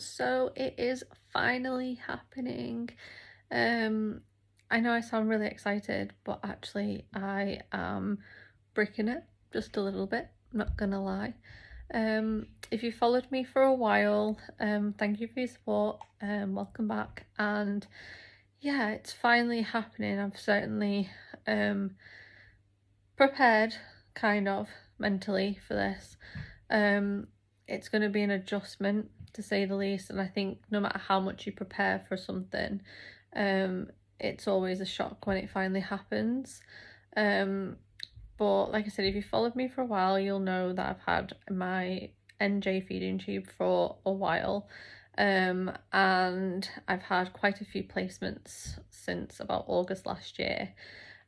So it is finally happening. I know I sound really excited, but actually I am breaking it just a little bit, not gonna lie. If you followed me for a while, thank you for your support, welcome back. And yeah, it's finally happening. I've certainly prepared kind of mentally for this. It's going to be an adjustment to say the least, and I think no matter how much you prepare for something, it's always a shock when it finally happens. But like I said, if you followed me for a while, you'll know that I've had my NJ feeding tube for a while, and I've had quite a few placements since about August last year.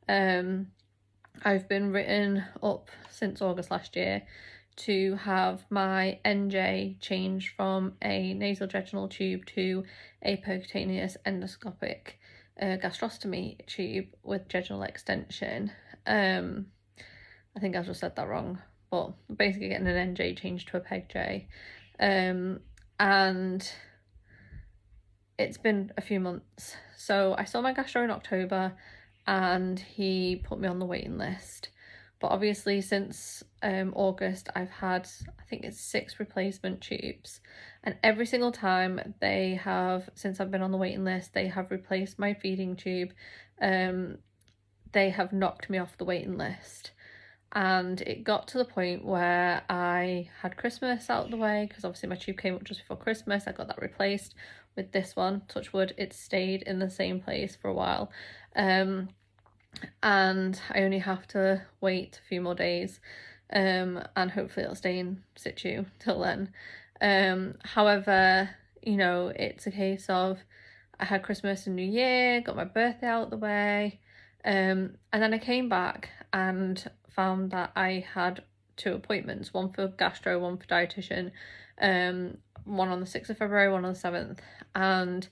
I've been written up since August last year to have my NJ changed from a nasojejunal tube to a percutaneous endoscopic gastrostomy tube with jejunal extension. I think I just said that wrong, but basically getting an NJ changed to a PEGJ. And it's been a few months. So I saw my gastro in October and he put me on the waiting list. But obviously since August, I've had, I think it's 6 replacement tubes. And every single time they have, since I've been on the waiting list, they have replaced my feeding tube. They have knocked me off the waiting list. And it got to the point where I had Christmas out of the way, because obviously my tube came up just before Christmas. I got that replaced with this one. Touch wood, it stayed in the same place for a while. And I only have to wait a few more days, and hopefully it'll stay in situ till then. However, you know, it's a case of I had Christmas and New Year, got my birthday out of the way, and then I came back and found that I had 2 appointments, one for gastro, one for dietitian, one on the 6th of February, one on the 7th, and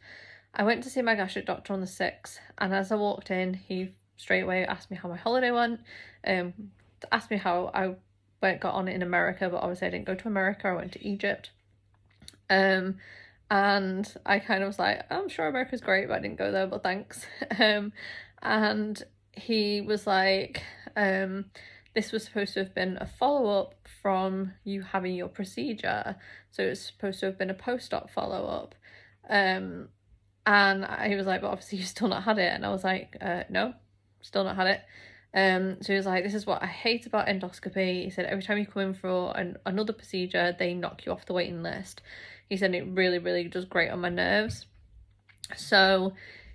I went to see my gastric doctor on the 6th, and as I walked in, he straight away asked me how my holiday went, asked me how I got on in America, but obviously I didn't go to America, I went to Egypt. And I kind of was like, I'm sure America's great, but I didn't go there, but thanks. And he was like, this was supposed to have been a follow-up from you having your procedure, so it's supposed to have been a post-op follow-up. And he was like, but obviously you've still not had it. And I was like, no, still not had it. So he was like, this is what I hate about endoscopy. He said, every time you come in for another procedure, they knock you off the waiting list. He said it really, really does great on my nerves. So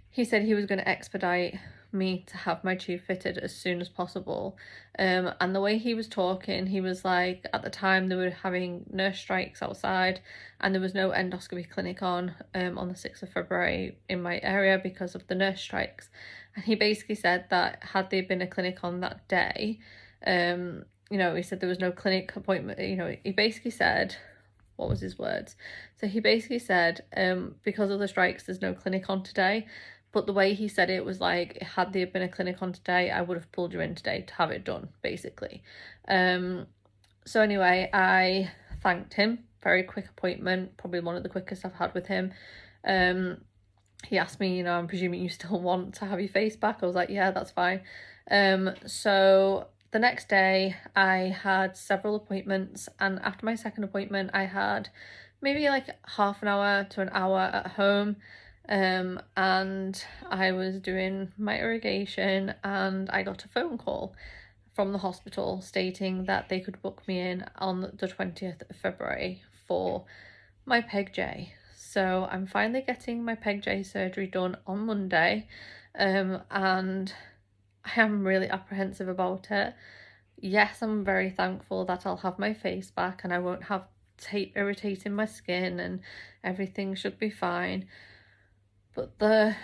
he said he was going to expedite me to have my tube fitted as soon as possible. And the way he was talking, he was like, at the time they were having nurse strikes outside and there was no endoscopy clinic on the 6th of February in my area because of the nurse strikes. And he basically said that had there been a clinic on that day, you know, he said there was no clinic appointment, you know, he basically said, what was his words? So he basically said, because of the strikes, there's no clinic on today. But the way he said it was like, had there been a clinic on today, I would have pulled you in today to have it done, basically. So anyway, I thanked him. Very quick appointment, probably one of the quickest I've had with him. He asked me, you know, I'm presuming you still want to have your face back? I was like, yeah, that's fine. So the next day I had several appointments, and after my second appointment I had maybe like half an hour to an hour at home. And I was doing my irrigation and I got a phone call from the hospital stating that they could book me in on the 20th of February for my PEGJ. So I'm finally getting my PEGJ surgery done on Monday, and I am really apprehensive about it. Yes, I'm very thankful that I'll have my face back and I won't have tape irritating my skin and everything should be fine. But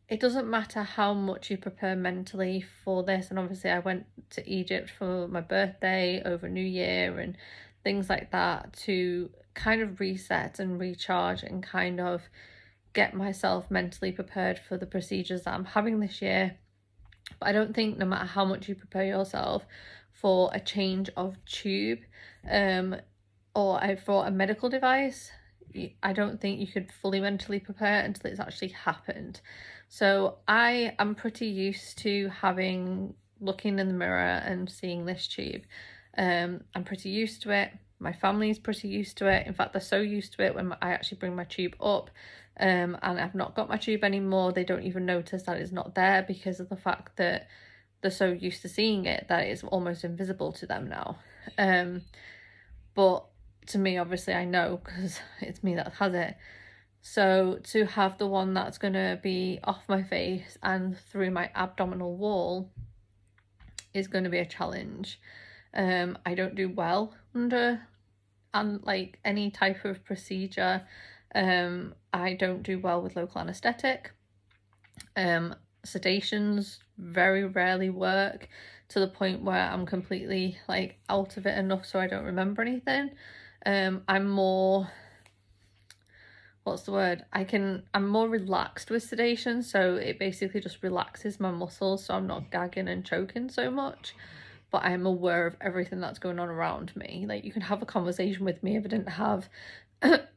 it doesn't matter how much you prepare mentally for this. And obviously I went to Egypt for my birthday over New Year and things like that to kind of reset and recharge and kind of get myself mentally prepared for the procedures that I'm having this year. But I don't think no matter how much you prepare yourself for a change of tube or for a medical device, I don't think you could fully mentally prepare until it's actually happened. So I am pretty used to looking in the mirror and seeing this tube. I'm pretty used to it. My family's pretty used to it. In fact, they're so used to it when I actually bring my tube up, and I've not got my tube anymore, they don't even notice that it's not there, because of the fact that they're so used to seeing it that it's almost invisible to them now. But to me, obviously, I know because it's me that has it. So to have the one that's going to be off my face and through my abdominal wall is going to be a challenge. I don't do well under like any type of procedure. I don't do well with local anaesthetic. Sedations very rarely work, to the point where I'm completely like out of it enough so I don't remember anything. I'm more, what's the word? I'm more relaxed with sedation, so it basically just relaxes my muscles, so I'm not gagging and choking so much. But I'm aware of everything that's going on around me. Like, you can have a conversation with me if I didn't have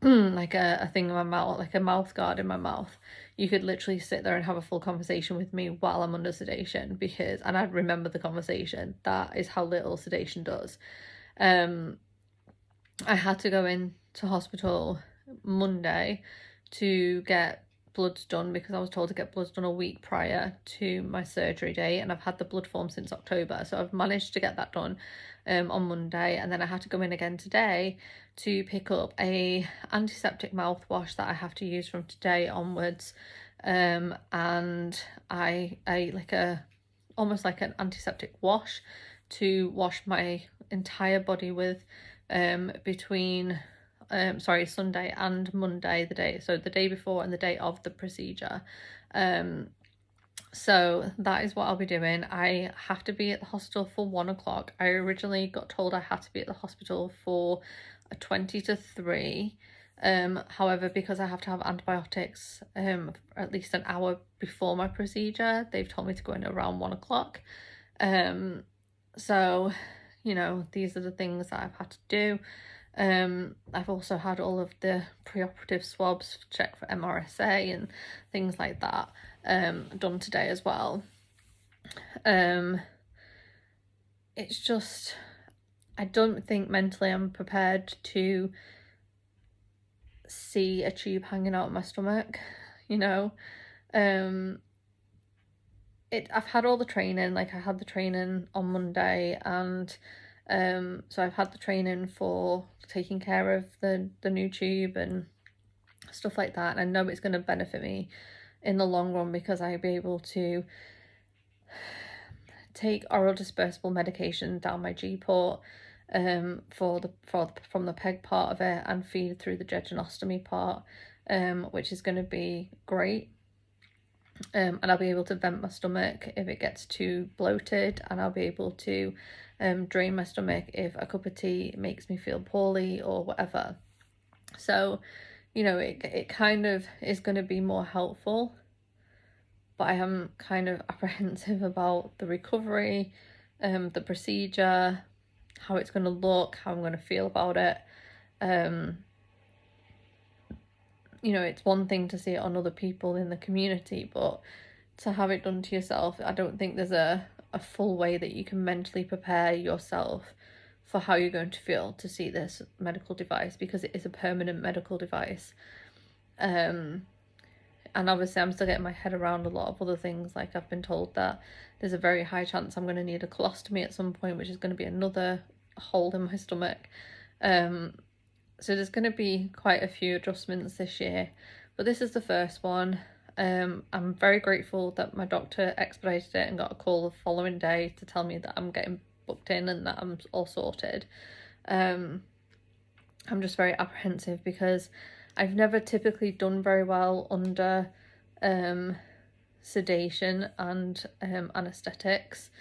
like a thing in my mouth, like a mouth guard in my mouth. You could literally sit there and have a full conversation with me while I'm under sedation, and I'd remember the conversation. That is how little sedation does. I had to go into hospital Monday to get bloods done, because I was told to get bloods done a week prior to my surgery date, and I've had the blood form since October, so I've managed to get that done on Monday. And then I had to go in again today to pick up a antiseptic mouthwash that I have to use from today onwards, and I like almost like an antiseptic wash to wash my entire body with between Sunday and Monday, the day before and the day of the procedure. So that is what I'll be doing. I have to be at the hospital for 1 o'clock. I originally got told I had to be at the hospital for 20 to 3. However, because I have to have antibiotics at least an hour before my procedure, they've told me to go in around 1 o'clock. So, you know, these are the things that I've had to do. I've also had all of the preoperative swabs, check for MRSA and things like that, done today as well. It's just, I don't think mentally I'm prepared to see a tube hanging out of my stomach, you know. I've had all the training, like I had the training on Monday, and so I've had the training for taking care of the new tube and stuff like that, and I know it's going to benefit me in the long run, because I'll be able to take oral dispersible medication down my G port from the PEG part of it, and feed through the jejunostomy part, which is going to be great. And I'll be able to vent my stomach if it gets too bloated, and I'll be able to drain my stomach if a cup of tea makes me feel poorly or whatever. So, you know, it kind of is going to be more helpful, but I am kind of apprehensive about the recovery, the procedure, how it's going to look, how I'm going to feel about it. You know, it's one thing to see it on other people in the community, but to have it done to yourself, I don't think there's a full way that you can mentally prepare yourself for how you're going to feel to see this medical device, because it is a permanent medical device. And obviously I'm still getting my head around a lot of other things. Like, I've been told that there's a very high chance I'm going to need a colostomy at some point, which is going to be another hole in my stomach. So there's going to be quite a few adjustments this year, but this is the first one. I'm very grateful that my doctor expedited it and got a call the following day to tell me that I'm getting booked in and that I'm all sorted. I'm just very apprehensive, because I've never typically done very well under sedation and anaesthetics.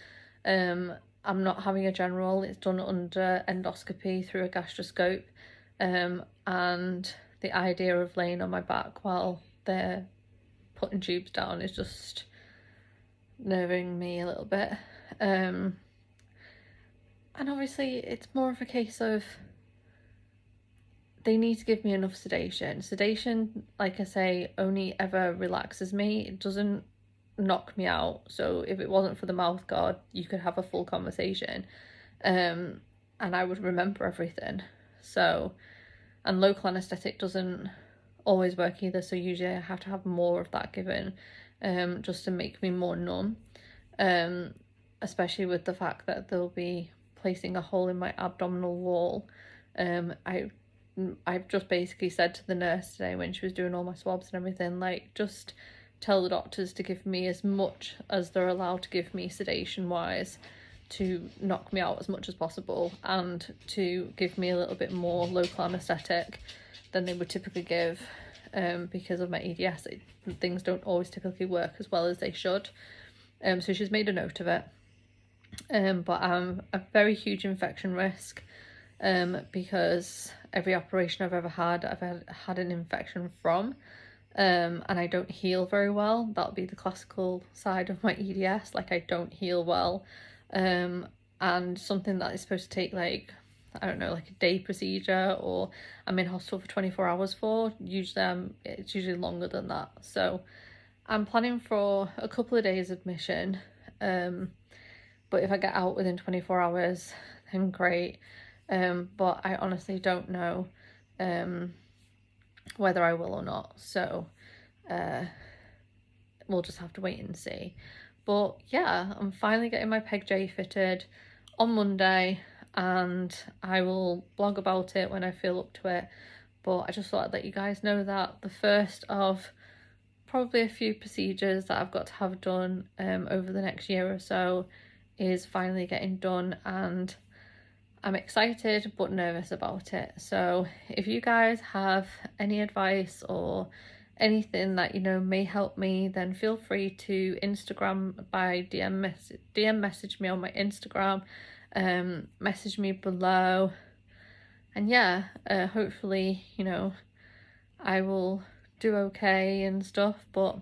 I'm not having a general, it's done under endoscopy through a gastroscope. And the idea of laying on my back while they're putting tubes down is just nerving me a little bit. And obviously it's more of a case of they need to give me enough sedation. Sedation, like I say, only ever relaxes me. It doesn't knock me out. So if it wasn't for the mouth guard, you could have a full conversation, and I would remember everything. So, and local anaesthetic doesn't always work either. So usually I have to have more of that given, just to make me more numb. Especially with the fact that they'll be placing a hole in my abdominal wall. I've just basically said to the nurse today when she was doing all my swabs and everything, like, just tell the doctors to give me as much as they're allowed to give me sedation wise, to knock me out as much as possible, and to give me a little bit more local anaesthetic than they would typically give, because of my EDS. Things don't always typically work as well as they should. So she's made a note of it. But I'm a very huge infection risk, because every operation I've ever had, I've had an infection from, and I don't heal very well. That'll be the classical side of my EDS. Like, I don't heal well, and something that is supposed to take, like, I don't know, like a day procedure, or I'm in hospital for 24 hours for, it's usually longer than that. So I'm planning for a couple of days admission, but if I get out within 24 hours, then great. But I honestly don't know whether I will or not. So we'll just have to wait and see. But yeah, I'm finally getting my PEGJ fitted on Monday, and I will blog about it when I feel up to it. But I just thought I'd let you guys know that the first of probably a few procedures that I've got to have done over the next year or so is finally getting done, and I'm excited but nervous about it. So if you guys have any advice or anything that you know may help me, then feel free to Instagram by DM message me on my Instagram, message me below, and yeah, hopefully, you know, I will do okay and stuff. But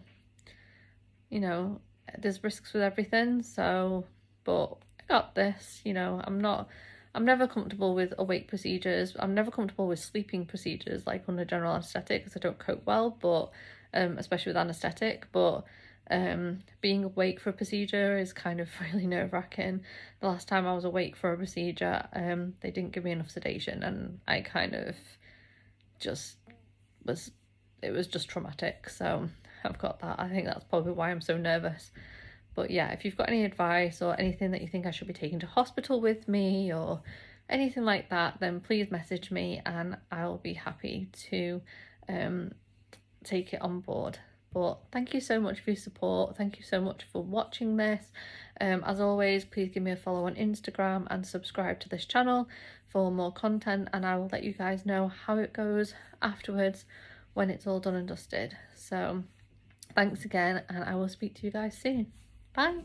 you know, there's risks with everything, so, but I got this. You know, I'm never comfortable with awake procedures. I'm never comfortable with sleeping procedures, like under general anaesthetic, because I don't cope well, but especially with anaesthetic. But being awake for a procedure is kind of really nerve-wracking. The last time I was awake for a procedure, they didn't give me enough sedation, and I kind of just it was just traumatic. So I've got that. I think that's probably why I'm so nervous. But yeah, if you've got any advice or anything that you think I should be taking to hospital with me or anything like that, then please message me and I'll be happy to take it on board. But thank you so much for your support. Thank you so much for watching this. As always, please give me a follow on Instagram and subscribe to this channel for more content, and I will let you guys know how it goes afterwards when it's all done and dusted. So thanks again, and I will speak to you guys soon. Bye.